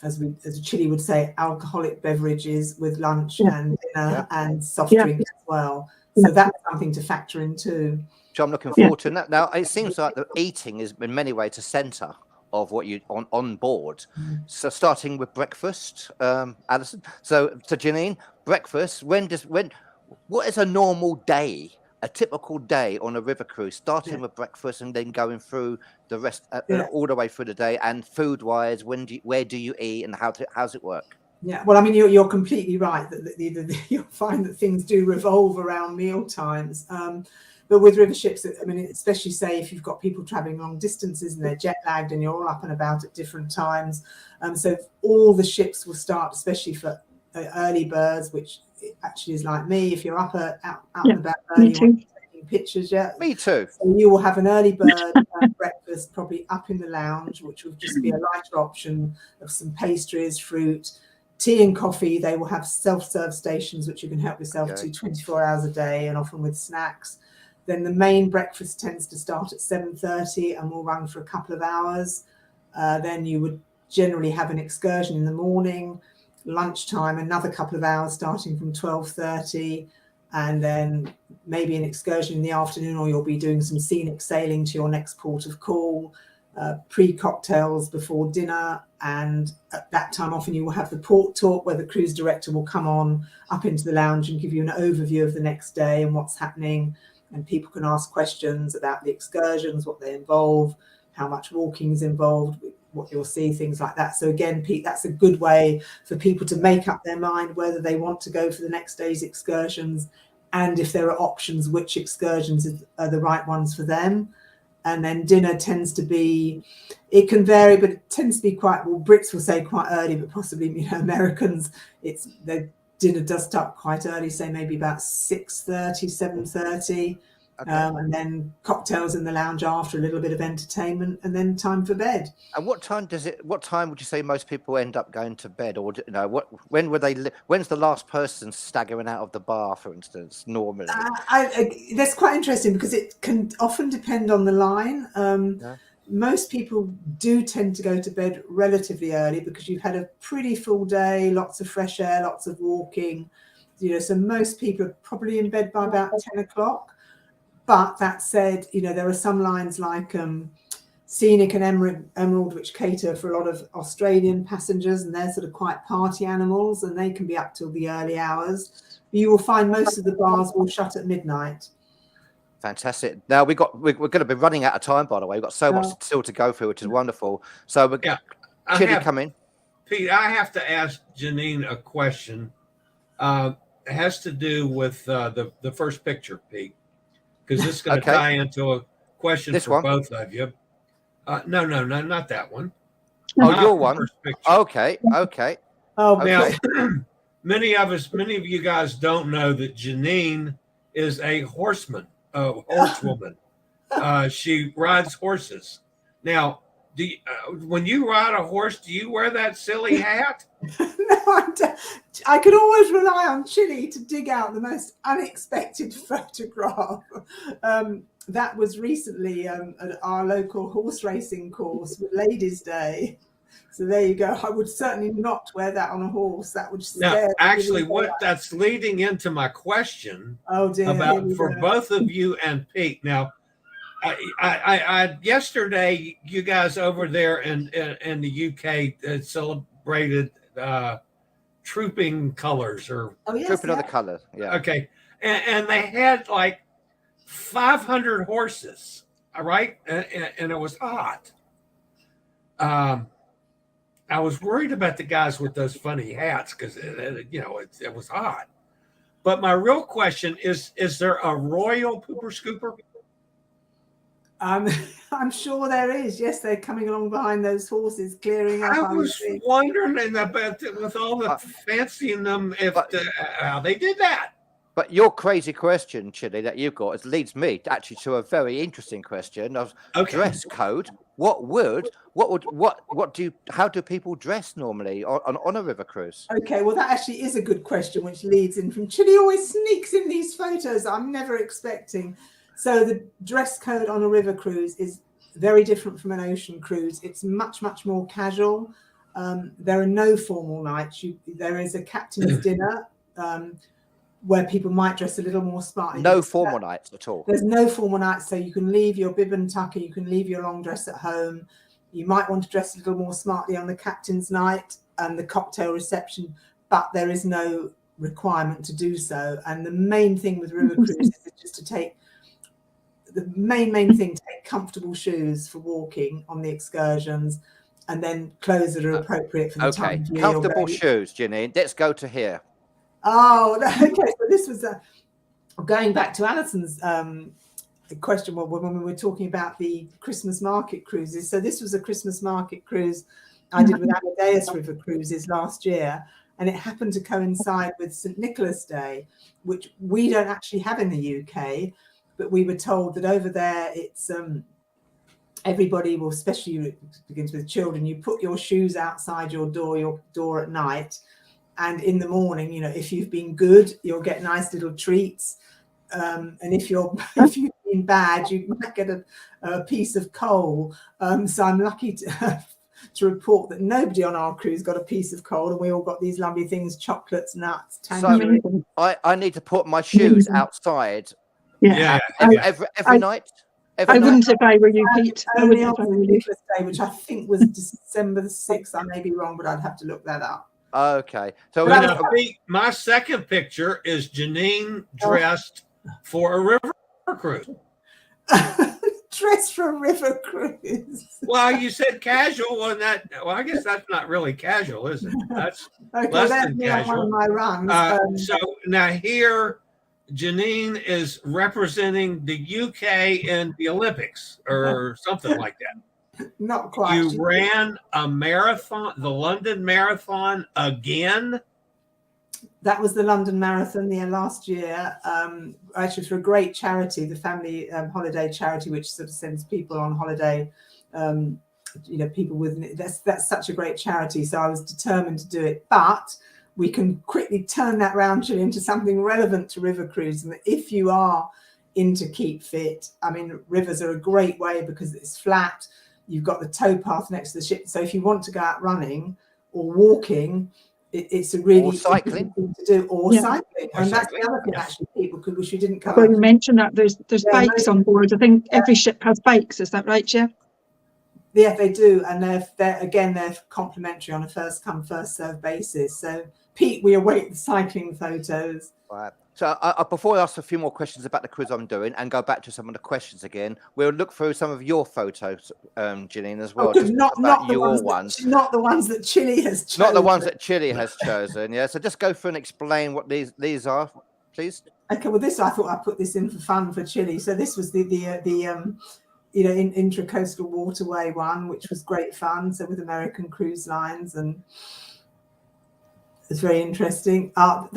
as Chile would say, alcoholic beverages with lunch and dinner and soft drinks as well. So that's something to factor in too. So I'm looking forward to that. Now, it seems like the eating is in many ways a centre of what you on board. So starting with breakfast, Alison. So Jeannine, breakfast. What is a normal day? A typical day on a river cruise, starting with breakfast and then going through the rest all the way through the day. And food-wise, where do you eat, and how's it work? Yeah, well, I mean, you're completely right that you'll find that things do revolve around meal times. But with river ships, I mean, especially say if you've got people traveling long distances and they're jet lagged and you're all up and about at different times. So all the ships will start, especially for early birds, which actually is like me. If you're up out and about early, taking pictures, me too. So you will have an early bird breakfast, probably up in the lounge, which will just be a lighter option of some pastries, fruit, tea and coffee. They will have self-serve stations which you can help yourself to 24 hours a day, and often with snacks. Then the main breakfast tends to start at 7:30 and will run for a couple of hours. Then you would generally have an excursion in the morning. Lunchtime, another couple of hours starting from 12:30, and then maybe an excursion in the afternoon, or you'll be doing some scenic sailing to your next port of call, pre-cocktails before dinner. And at that time, often you will have the port talk, where the cruise director will come on up into the lounge and give you an overview of the next day and what's happening. And people can ask questions about the excursions, what they involve, how much walking is involved, what you'll see, things like that. So again, Pete, that's a good way for people to make up their mind whether they want to go for the next day's excursions, and if there are options, which excursions are the right ones for them. And then dinner tends to be, it can vary, but it tends to be quite, well, Brits will say quite early, but possibly, Americans, their dinner does start quite early, say maybe about 6:30, 7:30. And then cocktails in the lounge after, a little bit of entertainment, and then time for bed. And what time would you say most people end up going to bed? Or when's the last person staggering out of the bar, for instance, normally? That's quite interesting, because it can often depend on the line. Most people do tend to go to bed relatively early because you've had a pretty full day, lots of fresh air, lots of walking, so most people are probably in bed by about 10 o'clock. But that said, there are some lines like Scenic and Emerald, which cater for a lot of Australian passengers, and they're sort of quite party animals, and they can be up till the early hours. You will find most of the bars will shut at midnight. Fantastic. Now we're going to be running out of time, by the way. We've got so much still to go through, which is wonderful. So Chile, come in. Pete, I have to ask Jeannine a question. It has to do with the first picture, Pete, because this is going to tie into a question for both of you. No, not that one. Oh, your one. Okay. Oh, now many of you guys don't know that Jeannine is a horsewoman. She rides horses. Now, when you ride a horse, do you wear that silly hat? No, I could always rely on Chile to dig out the most unexpected photograph. That was recently at our local horse racing course with Ladies' Day. So there you go. I would certainly not wear that on a horse. That would scare. Now, actually, what that's leading into my question about for both of you and Pete. Now, I yesterday, you guys over there in the UK celebrated trooping colors, or trooping of the colours. Yeah. Okay, and they had like 500 horses. All right, and it was hot. I was worried about the guys with those funny hats because it was hot. But my real question is there a royal pooper scooper? I'm sure there is. Yes, they're coming along behind those horses, clearing up. I was wondering about with all the fancy in them how they did that. But your crazy question, Chili, that you've got, leads me actually to a very interesting question of dress code. How do people dress normally on a river cruise? Okay, well, that actually is a good question, which leads in from Chili always sneaks in these photos I'm never expecting. So the dress code on a river cruise is very different from an ocean cruise. It's much, much more casual. There are no formal nights. There is a captain's dinner where people might dress a little more smartly. No formal nights at all. There's no formal nights, so you can leave your bib and tucker, you can leave your long dress at home. You might want to dress a little more smartly on the captain's night and the cocktail reception, but there is no requirement to do so. And the main thing with river cruises is just to take take comfortable shoes for walking on the excursions, and then clothes that are appropriate for the time of year. Comfortable shoes, Jeannine. Let's go to here. Oh, okay. So this was going back to Alison's question when we were talking about the Christmas market cruises. So this was a Christmas market cruise I did with Amadeus River Cruises last year, and it happened to coincide with St. Nicholas Day, which we don't actually have in the UK, but we were told that over there it's everybody will, especially it begins with children, you put your shoes outside your door at night, and in the morning, you know, if you've been good, you'll get nice little treats, and if you've been bad, you might get a piece of coal. So I'm lucky to report that nobody on our cruise got a piece of coal, and we all got these lovely things: chocolates, nuts, tangerines. So I need to put my shoes outside. Yeah. Every night. I wouldn't if I were you, Pete. Only on St. Nicholas Day, which I think was December the 6th. I may be wrong, but I'd have to look that up. Okay. So my second picture is Jeannine dressed for a river cruise. Dressed for a river cruise. Well, you said casual, and I guess that's not really casual, is it? That's less than casual. One of my runs. So now here, Jeannine is representing the UK in the Olympics or something like that. Not quite. You ran a marathon, the London Marathon again. That was the London Marathon last year, actually for a great charity, the family holiday charity, which sort of sends people on holiday. People with that's such a great charity. So I was determined to do it, but we can quickly turn that round into something relevant to river cruise. And if you are into keep fit, I mean, rivers are a great way because it's flat. You've got the towpath next to the ship. So if you want to go out running or walking, it's a really cycling thing to do, cycling. And that's the other thing, actually, people could wish we didn't cover. Well, you mentioned that there's bikes on board. I think every ship has bikes. Is that right, Jeff? Yeah, they do, and they're complimentary on a first come first serve basis. So, Pete, we await the cycling photos. Right. So before I ask a few more questions about the quiz I'm doing and go back to some of the questions again, we'll look through some of your photos, Jeannine, as well. Not the ones that Chili has chosen. Not the ones that Chili has chosen. Yeah. So just go through and explain what these are, please. Okay. Well, I thought I put this in for fun for Chili. So this was the intracoastal waterway one, which was great fun. So with American Cruise Lines, and it's very interesting. So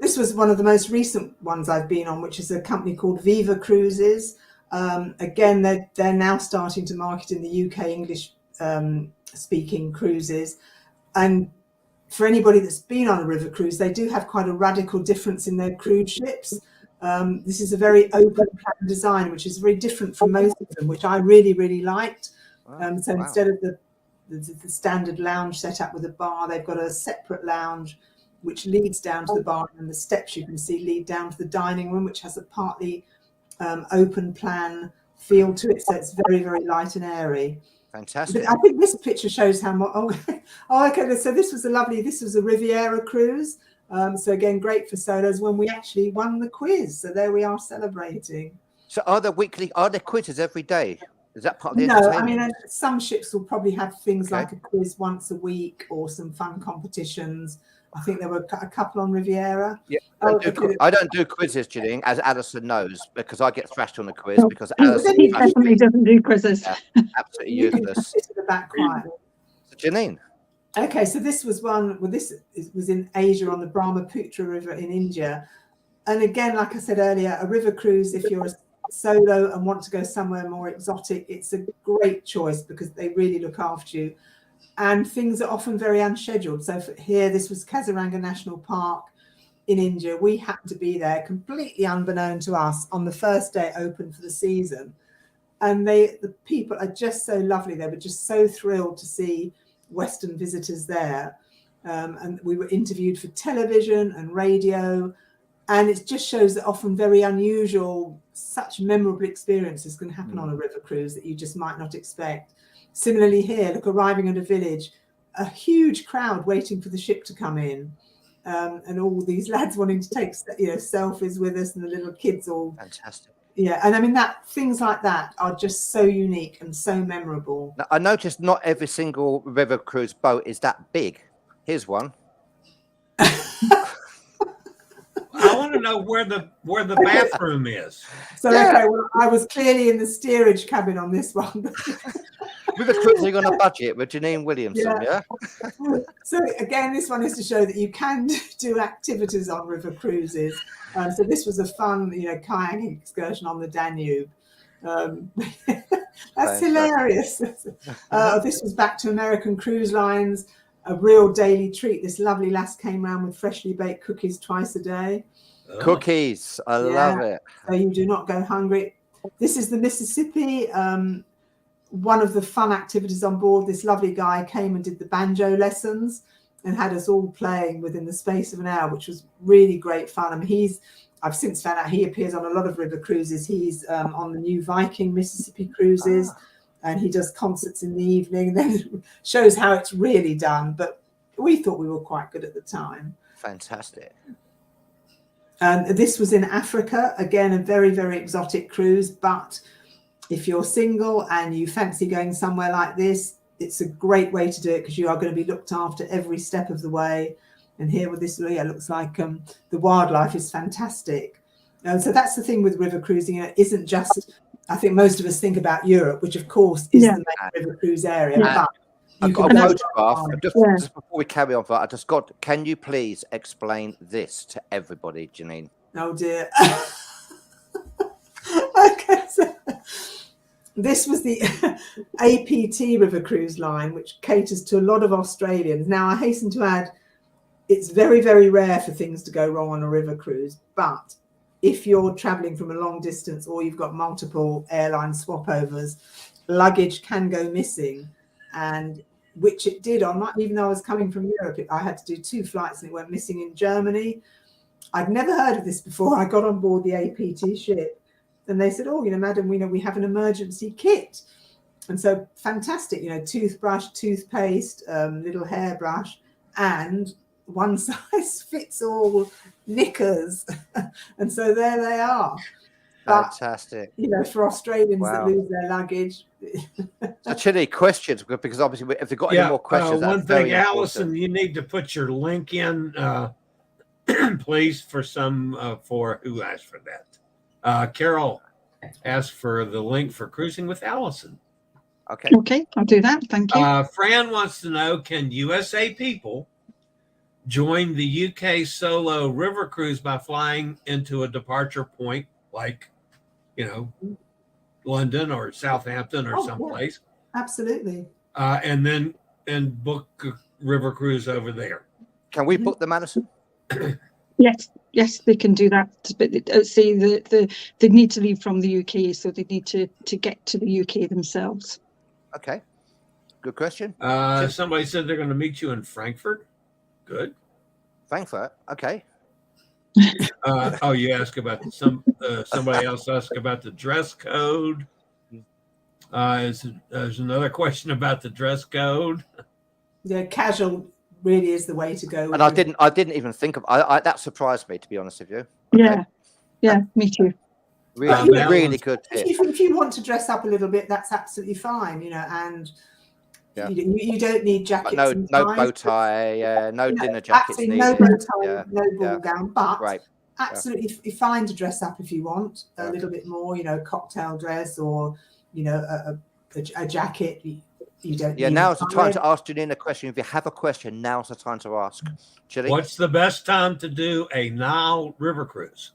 this was one of the most recent ones I've been on, which is a company called Viva Cruises. Again, they're now starting to market in the UK English speaking cruises. And for anybody that's been on a river cruise, they do have quite a radical difference in their cruise ships. This is a very open plan design, which is very different from most of them, which I really, really liked. Instead of the standard lounge set up with a bar, they've got a separate lounge which leads down to the bar, and the steps you can see lead down to the dining room, which has a partly open plan feel to it. So it's very, very light and airy. Fantastic. But I think this picture shows how much. Okay. So this was a Riviera cruise. So again, great for solos when we actually won the quiz. So there we are celebrating. So are there quizzes every day? Is that part of the entertainment? I mean, some ships will probably have things like a quiz once a week or some fun competitions. I think there were a couple on Riviera. Yeah, I don't do quizzes, Jeannine, as Alison knows, because I get thrashed on the quiz because Alison definitely doesn't do quizzes. Yeah, absolutely useless. To the back quietly. So Jeannine. Okay, so this was one. Well, this was in Asia on the Brahmaputra River in India. And again, like I said earlier, a river cruise, if you're a solo and want to go somewhere more exotic, it's a great choice because they really look after you. And things are often very unscheduled. So here, this was Kaziranga National Park in India. We happened to be there completely unbeknown to us on the first day it opened for the season. And the people are just so lovely. They were just so thrilled to see Western visitors there. And we were interviewed for television and radio. And it just shows that often very unusual, such memorable experiences can happen on a river cruise that you just might not expect. Similarly here, look, arriving at a village, a huge crowd waiting for the ship to come in. And all these lads wanting to take, selfies with us, and the little kids all. Fantastic. Yeah, and I mean, that things like that are just so unique and so memorable. Now, I noticed not every single river cruise boat is that big. Here's one. I want to know where the bathroom is. So okay, well, I was clearly in the steerage cabin on this one. River cruising on a budget with Jeannine Williamson, yeah? So again, this one is to show that you can do activities on river cruises. So this was a fun, kayaking excursion on the Danube. That's hilarious. This was back to American Cruise Lines, a real daily treat. This lovely lass came round with freshly baked cookies twice a day. Cookies, I love it. So you do not go hungry. This is the Mississippi. One of the fun activities on board, this lovely guy came and did the banjo lessons and had us all playing within the space of an hour, which was really great fun. I mean, I've since found out he appears on a lot of river cruises. He's on the new Viking Mississippi cruises, and he does concerts in the evening, and then it shows how it's really done. But we thought we were quite good at the time. Fantastic. And this was in Africa, again, a very, very exotic cruise. But if you're single and you fancy going somewhere like this, it's a great way to do it because you are going to be looked after every step of the way. And here with this, looks like the wildlife is fantastic. So that's the thing with river cruising. It isn't just, I think most of us think about Europe, which of course is the main river cruise area. But I've got a photograph. Just before we carry on, can you please explain this to everybody, Jeannine? Oh dear. Okay, so this was the APT River Cruise Line, which caters to a lot of Australians. Now, I hasten to add, it's very, very rare for things to go wrong on a river cruise. But if you're traveling from a long distance or you've got multiple airline swapovers, luggage can go missing. And which it did even though I was coming from Europe, I had to do 2 flights and it went missing in Germany. I'd never heard of this before. I got on board the APT ship. And they said, madam, we have an emergency kit. And so fantastic, toothbrush, toothpaste, little hairbrush, and one size fits all knickers. And so there they are. Fantastic. But, for Australians that lose their luggage. Actually, questions, because obviously if they've got any more questions. One thing, Alison, you need to put your link in, please, for who asked for that. Carol asked for the link for Cruising with Alison. Okay, I'll do that. Thank you. Fran wants to know, can USA people join the UK solo river cruise by flying into a departure point like, London or Southampton or someplace? Yeah. Absolutely. And book a river cruise over there. Can we book the Madison? Yes, they can do that. But they need to leave from the UK, so they need to get to the UK themselves. Okay, good question. Somebody said they're going to meet you in Frankfurt. Good. Frankfurt. Okay. You asked about somebody else asked about the dress code. There's another question about the dress code. Yeah, casual really is the way to go. And I didn't even think of that. Surprised me, to be honest with you. Okay. Yeah, me too. Really good tip. If you want to dress up a little bit, that's absolutely fine, and you don't need jackets. But no bow tie, no dinner jackets needed. No bow tie, no ball gown, but absolutely fine to dress up if you want a little bit more, cocktail dress or a jacket. You don't Yeah, need now's the time time. to ask Jeannine a question. If you have a question, now's the time to ask. Chili? What's the best time to do a Nile river cruise?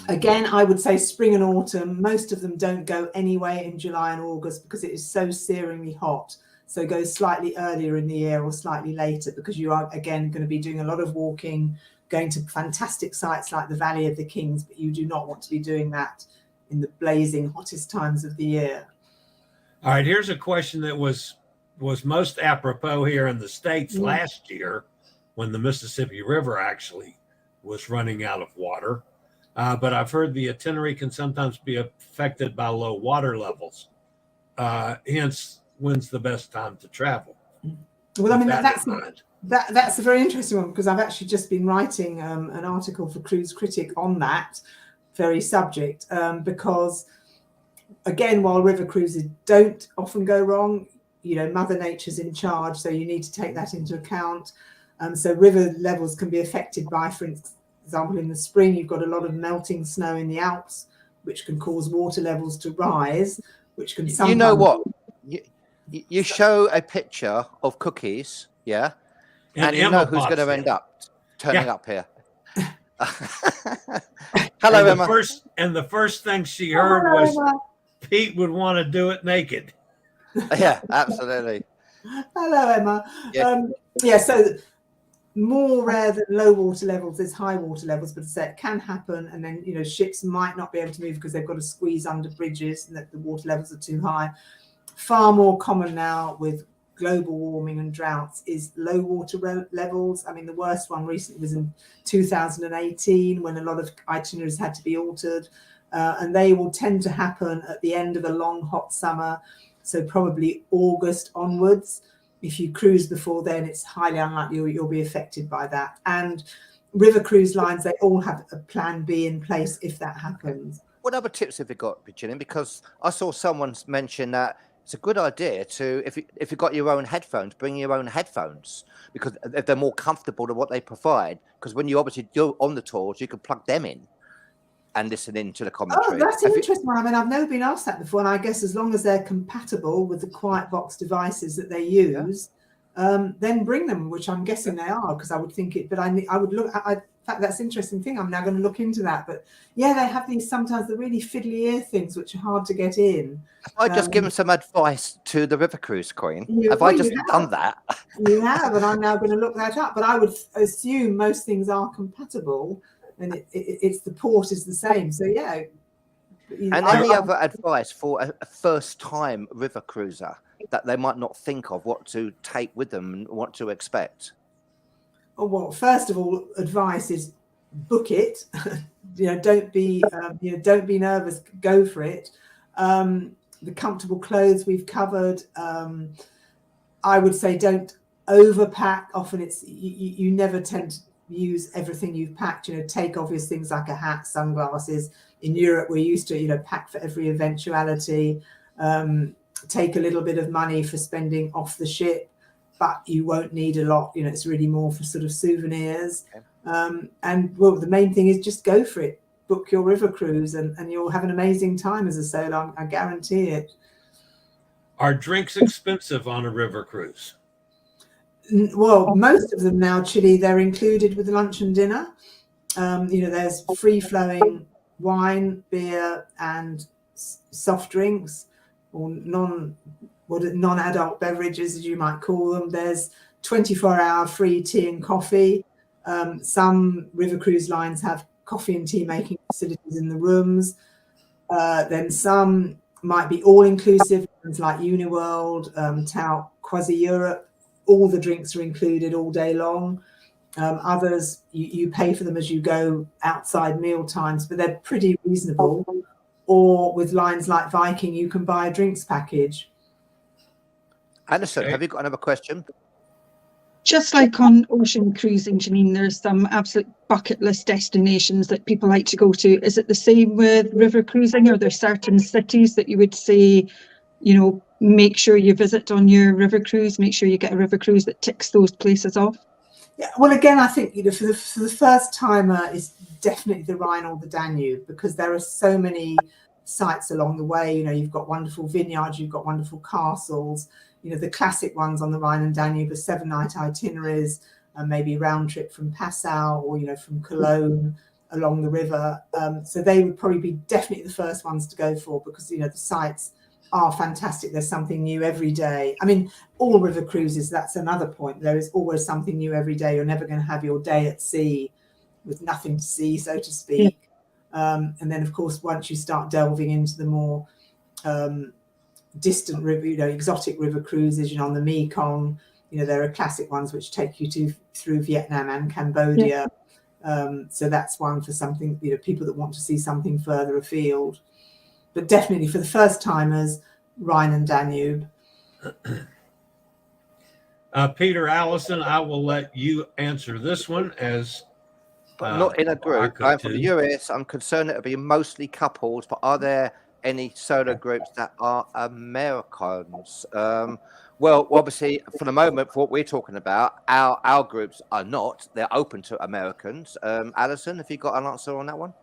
Again, I would say spring and autumn. Most of them don't go anyway in July and August because it is so searingly hot. So go slightly earlier in the year or slightly later, because you are, again, going to be doing a lot of walking, going to fantastic sites like the Valley of the Kings, but you do not want to be doing that in the blazing hottest times of the year. All right, here's a question that was most apropos here in the States last year when the Mississippi River actually was running out of water. But I've heard the itinerary can sometimes be affected by low water levels. Hence, when's the best time to travel? Well, I mean, that's a very interesting one, because I've actually just been writing an article for Cruise Critic on that very subject, because again, while river cruises don't often go wrong, you know, Mother Nature's in charge, so you need to take that into account. So river levels can be affected by, for example, in the spring, you've got a lot of melting snow in the Alps, which can cause water levels to rise, which can sometimes... You know what? You show a picture of cookies, yeah? And you know who's going to end up turning up here. Hello, Emma. The first thing she heard was Pete would want to do it naked. Yeah, absolutely. Hello, Emma. Yeah, so more rare than low water levels is high water levels, but it can happen. And then, you know, ships might not be able to move because they've got to squeeze under bridges and that the water levels are too high. Far more common now with global warming and droughts is low water levels. I mean, the worst one recently was in 2018 when a lot of itineraries had to be altered. And they will tend to happen at the end of a long hot summer, so probably August onwards. If you cruise before then, it's highly unlikely you'll be affected by that. And river cruise lines, they all have a plan B in place if that happens. What other tips have you got, Jeannine? Because I saw someone mention that it's a good idea to, if you've got your own headphones, bring your own headphones, because if they're more comfortable than what they provide. Because when you obviously do on the tours, you can plug them in and listen into the commentary. Oh, that's an interesting one. I mean, I've never been asked that before, and I guess as long as they're compatible with the quiet box devices that they use, then bring them, which I'm guessing they are, because I would think it. But I would look. In fact, that's an interesting thing. I'm now going to look into that. But yeah, they have these sometimes the really fiddly ear things, which are hard to get in. I just given some advice to the river cruise queen. Have I just done that? You have, and I'm now going to look that up. But I would assume most things are compatible. And it's the port is the same. So yeah. And any other advice for a first-time river cruiser that they might not think of what to take with them and what to expect? Oh, well, first of all, advice is book it. Don't be nervous. Go for it. The comfortable clothes we've covered. I would say don't overpack. Often it's you never tend to use everything you've packed. Take obvious things like a hat, sunglasses. In Europe, we're used to pack for every eventuality. Take a little bit of money for spending off the ship, but you won't need a lot. It's really more for sort of souvenirs. Okay. And well, the main thing is just go for it. Book your river cruise, and you'll have an amazing time as a solo. I guarantee it. Are drinks expensive on a river cruise? Well, most of them now, Chile, they're included with the lunch and dinner. There's free-flowing wine, beer, and soft drinks, or non-adult beverages, as you might call them. There's 24-hour free tea and coffee. Some river cruise lines have coffee and tea making facilities in the rooms. Then some might be all-inclusive, like Uniworld, Tau, Quasi Europe. All the drinks are included all day long. Others, you pay for them as you go outside meal times, but they're pretty reasonable. Or with lines like Viking, you can buy a drinks package. Alison, have you got another question? Just like on ocean cruising, Jeannine, there's some absolute bucket list destinations that people like to go to. Is it the same with river cruising? Are there certain cities that you would say, make sure you visit on your river cruise, make sure you get a river cruise that ticks those places off? Yeah, well, again, I think for the first timer, it's definitely the Rhine or the Danube, because there are so many sites along the way. You know, you've got wonderful vineyards, you've got wonderful castles. You know, the classic ones on the Rhine and Danube are 7-night itineraries, and maybe round trip from Passau, or, you know, from Cologne along the river. So they would probably be definitely the first ones to go for, because, you know, the sites are fantastic. There's something new every day. I mean, all river cruises, that's another point. There is always something new every day. You're never going to have your day at sea with nothing to see, so to speak. And then, of course, once you start delving into the more distant river, you know, exotic river cruises, you know, on the Mekong, you know, there are classic ones which take you through Vietnam and Cambodia. So that's one for something, you know, people that want to see something further afield. But definitely for the first timers, Rhine and Danube. Peter Allison, I will let you answer this one, as but not in a group. I'm from the US. I'm concerned it'll be mostly couples, but are there any solo groups that are Americans? Well, obviously, for the moment, for what we're talking about, our groups are not. They're open to Americans. Alison, have you got an answer on that one?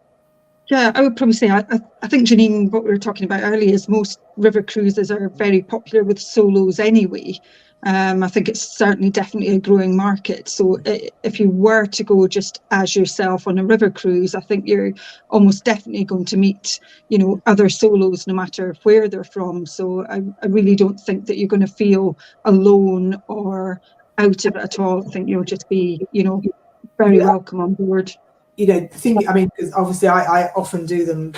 Yeah, I would probably say, I think, Jeannine, what we were talking about earlier is most river cruises are very popular with solos anyway. I think it's certainly definitely a growing market. So if you were to go just as yourself on a river cruise, I think you're almost definitely going to meet, you know, other solos no matter where they're from. So I really don't think that you're going to feel alone or out of it at all. I think you'll just be, you know, very welcome on board. You know, I mean, because obviously I often do them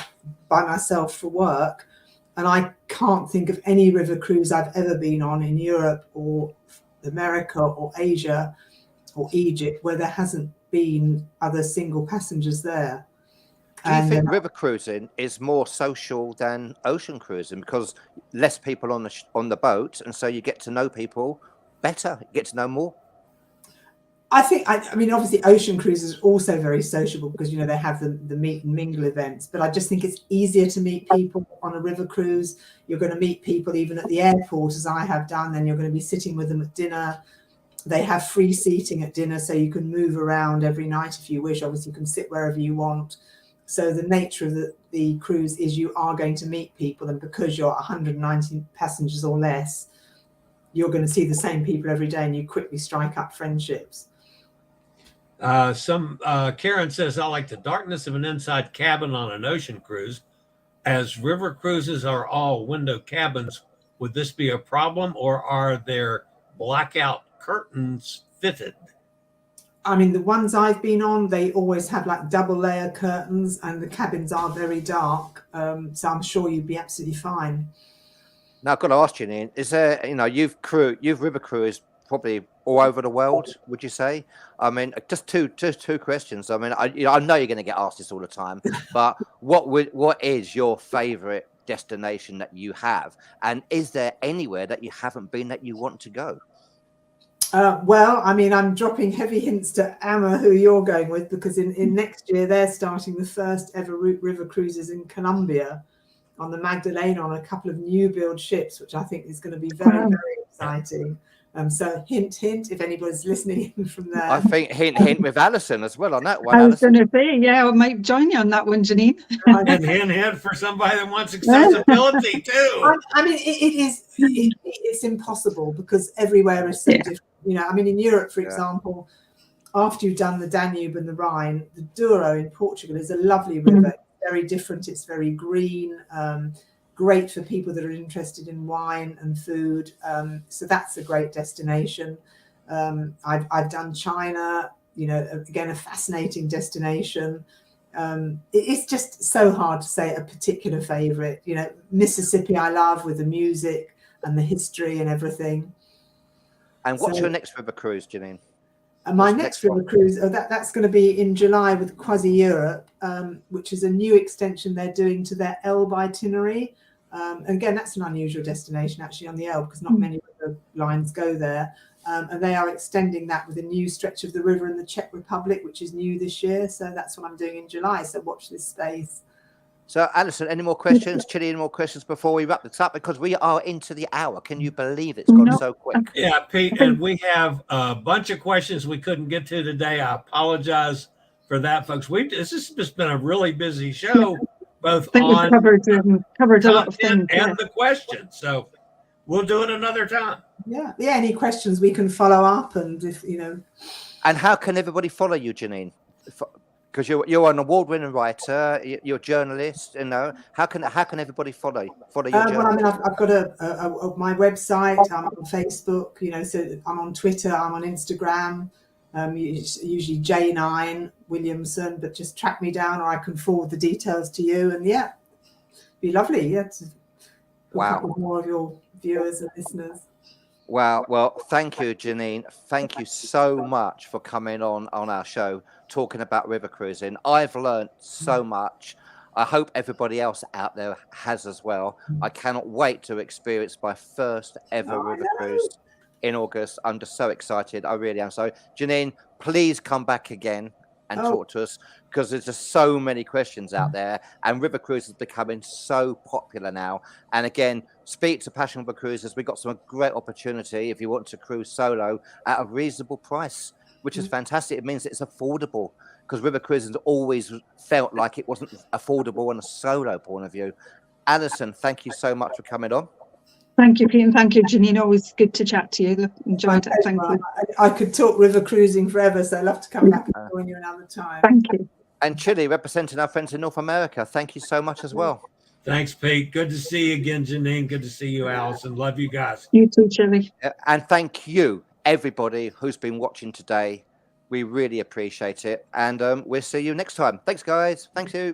by myself for work, and I can't think of any river cruise I've ever been on in Europe or America or Asia or Egypt where there hasn't been other single passengers there. Do you think river cruising is more social than ocean cruising, because less people on the boat, and so you get to know people better, you get to know more? I mean, obviously, ocean cruises are also very sociable because, you know, they have the meet and mingle events. But I just think it's easier to meet people on a river cruise. You're going to meet people even at the airport, as I have done. Then you're going to be sitting with them at dinner. They have free seating at dinner, so you can move around every night if you wish. Obviously, you can sit wherever you want. So the nature of the cruise is you are going to meet people. And because you're 190 passengers or less, you're going to see the same people every day, and you quickly strike up friendships. Karen says, I like the darkness of an inside cabin on an ocean cruise. As river cruises are all window cabins, would this be a problem, or are there blackout curtains fitted? I mean, the ones I've been on, they always have like double layer curtains, and the cabins are very dark. So I'm sure you'd be absolutely fine. Now, I've got to ask you, Jeannine, is there, you know, you've river cruised probably all over the world, would you say? I mean, just two questions. I mean, I know you're going to get asked this all the time, but what is your favorite destination that you have, and is there anywhere that you haven't been that you want to go? Well, I mean, I'm dropping heavy hints to Amma, who you're going with, because in next year they're starting the first ever river cruises in Colombia on the Magdalena on a couple of new build ships, which I think is going to be very, very exciting. So hint, if anybody's listening in from there. I think hint with Alison as well on that one. I was going to say, yeah, I might join you on that one, Jeannine. And hint for somebody that wants accessibility too. I mean, it's impossible because everywhere is so different. You know, I mean, in Europe, for example, after you've done the Danube and the Rhine, the Douro in Portugal is a lovely river. It's very different. It's very green. Great for people that are interested in wine and food. So that's a great destination. I've done China, you know, again, a fascinating destination. It's just so hard to say a particular favorite. You know, Mississippi I love, with the music and the history and everything. And what's your next river cruise, Jeannine? My next river cruise, that's going to be in July with Quasi Europe, which is a new extension they're doing to their Elbe itinerary. And again, that's an unusual destination actually on the Elbe, because not many river lines go there. And they are extending that with a new stretch of the river in the Czech Republic, which is new this year. So that's what I'm doing in July. So watch this space. So, Alison, any more questions? Chili, any more questions before we wrap this up? Because we are into the hour. Can you believe it's gone so quick? Yeah, Pete, and we have a bunch of questions we couldn't get to today. I apologize for that, folks. This has just been a really busy show. both I think we've on covered a lot of content things. and the questions. So we'll do it another time. Yeah. Any questions we can follow up, and if you know. And how can everybody follow you, Jeannine? Because you're an award-winning writer, you're a journalist. You know, how can everybody follow your journey? Well, I mean, I've got my website. I'm on Facebook. You know, so I'm on Twitter. I'm on Instagram. Usually Jeannine Williamson, but just track me down, or I can forward the details to you. And yeah, be lovely. Yeah, to hook up with more of your viewers and listeners. Wow. Well, thank you, Jeannine. Thank you so much for coming on our show, talking about river cruising. I've learned so much. I hope everybody else out there has as well. I cannot wait to experience my first ever river cruise in August. I'm just so excited. I really am. So, Jeannine, please come back again and talk to us, because there's just so many questions out there, and river cruise is becoming so popular now. And again, speak to passionate cruisers. We've got some great opportunity if you want to cruise solo at a reasonable price, which is fantastic. It means it's affordable, because river cruising always felt like it wasn't affordable on a solo point of view. Alison, thank you so much for coming on. Thank you, Pete, and thank you, Jeannine. Always good to chat to you. Enjoyed it. Thank you. I could talk river cruising forever, so I'd love to come back and join you another time. Thank you. And Chile, representing our friends in North America, thank you so much as well. Thanks, Pete. Good to see you again, Jeannine. Good to see you, Alison. Love you guys. You too, Chile. And thank you, everybody who's been watching today. We really appreciate it. And we'll see you next time. Thanks, guys. Thank you.